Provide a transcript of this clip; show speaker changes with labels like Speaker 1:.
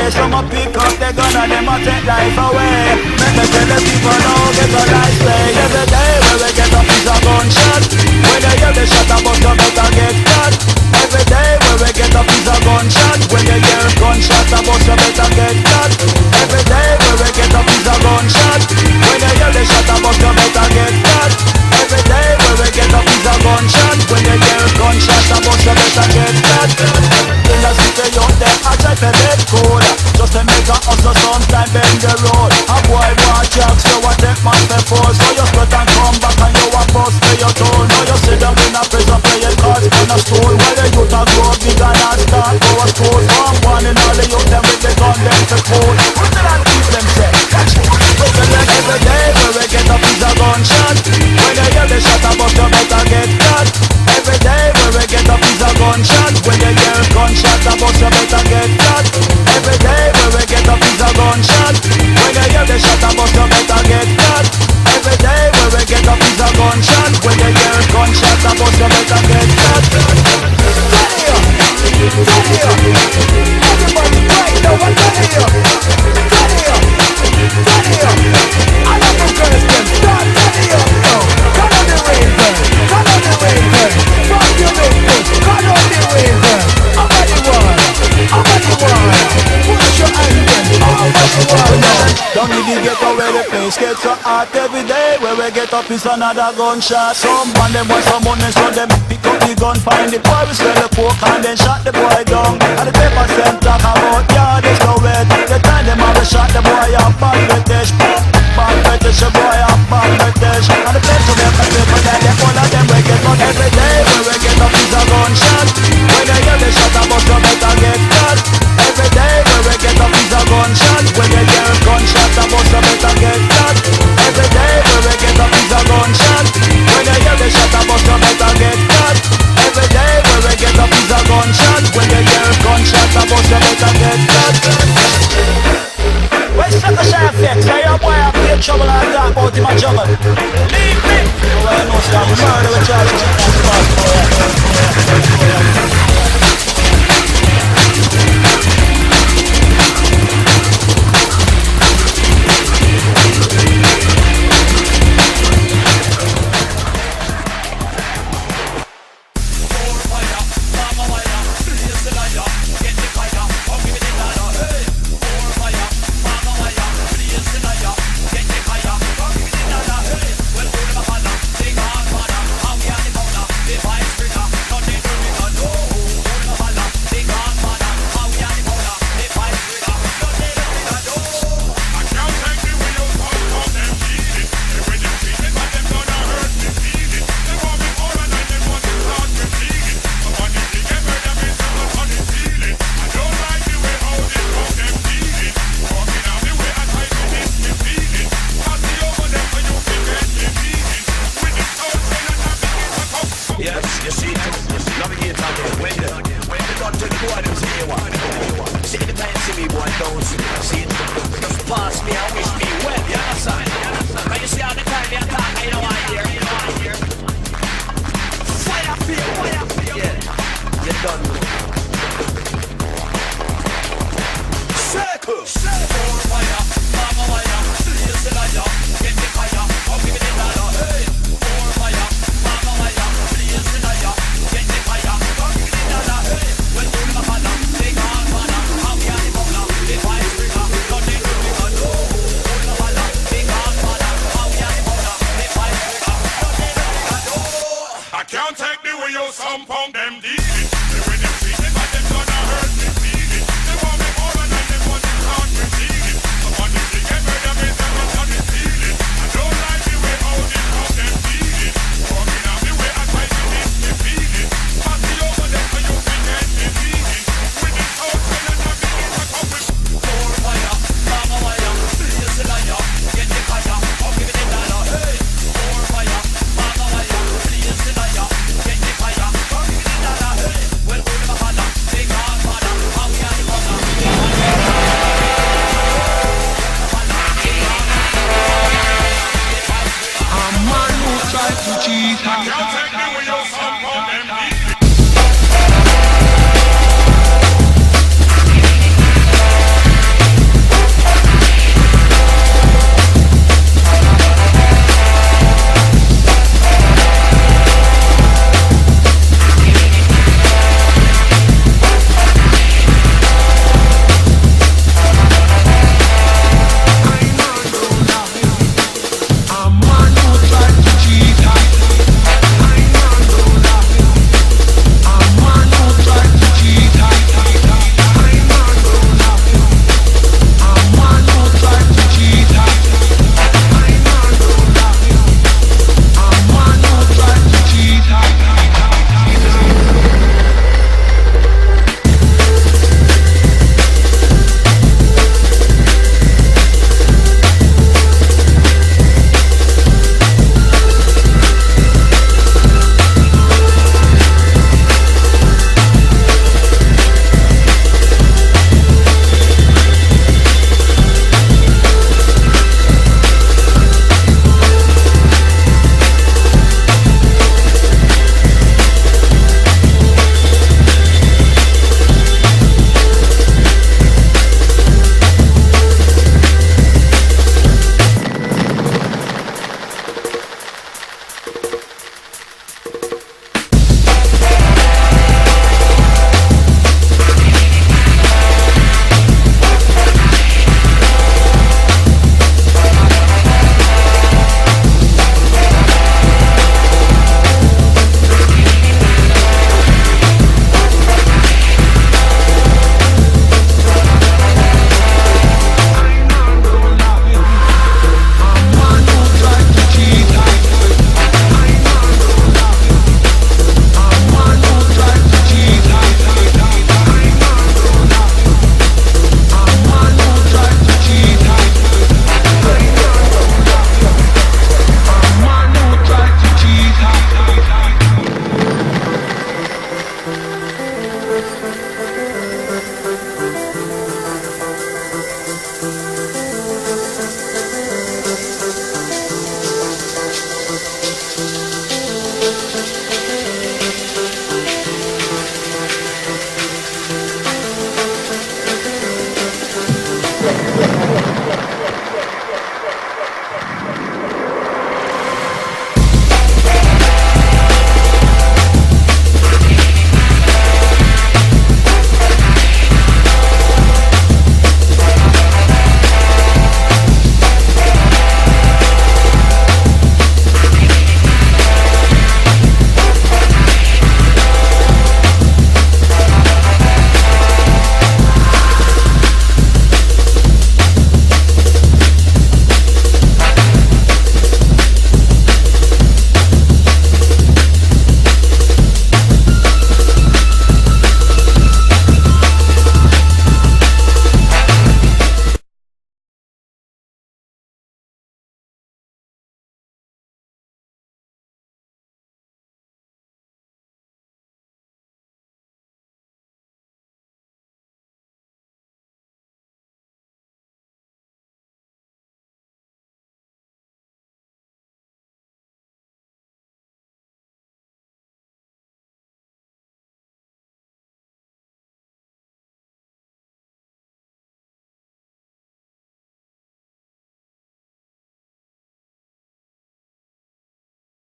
Speaker 1: day. Some a pick up the gun and them a take life away. Make me tell the people now get a nice play. Every day when we get up is a gunshot. When they hear the shot about the better get cut. Every day when we get up is a gunshot. When they hear gunshot about the better get cut. Every day when we get up is a gunshot. When they hear the shot about the better get cut. Every day when we get up is a gunshot. When they hear gunshot about the better get cut. In the city out there I try to make cool. Just to make a hustle sometime bend the road. A boy want jobs so I take my before. So you sweat and come back and you a bust to your toe. Now you sit down in a prison playing cards on a stool. While the youth a grow big and a start go a school. From one in all the youth them with the gun them to cool. What did I keep them say? Listen like every day when we get up is a gunshot. When you hear the shot about you better get cut. Every day when we get up is a gunshot. When you hear gunshot about you better get cut. Every day when we get up is a gunshot. When you hear the shot about you better get cut. Every day when we get up is a gunshot. When you hear gunshot about you better get cut. Everybody right now, I'm ready here. I love the girls, them start ready up now. Come on the raven, come on the raven. Fuck you bitches, come on the raven. I'm ready one, I'm ready one. Push your hand in, I'm ready one now. Don't need to get away, the place gets so hot every day. Where we get up is another gunshot. Some man them want some money, so them pick up the gun. Find the boy, we smell the coke and then shot the boy down. And the paper sent talk about, yeah, there's no way. The time them have a shot the boy up on the dish. Bad fetish, a boy up bad fetish. And the place to them, the paper that they all of them we get on every day. When we get up is a gunshot. When they hear the shot about you better get cut. Every day when we get up is a gunshot. When they hear gunshot about you better get cut. Every day when we get up is a gunshot. When they hear the shot about you better get cut. Every day when we get up is a gunshot. When they hear gunshot about you better get cut. Where's the chef fix? Say your boy up here trouble and talk about him a juggle. Leave me! Well, I know stop murder with charge.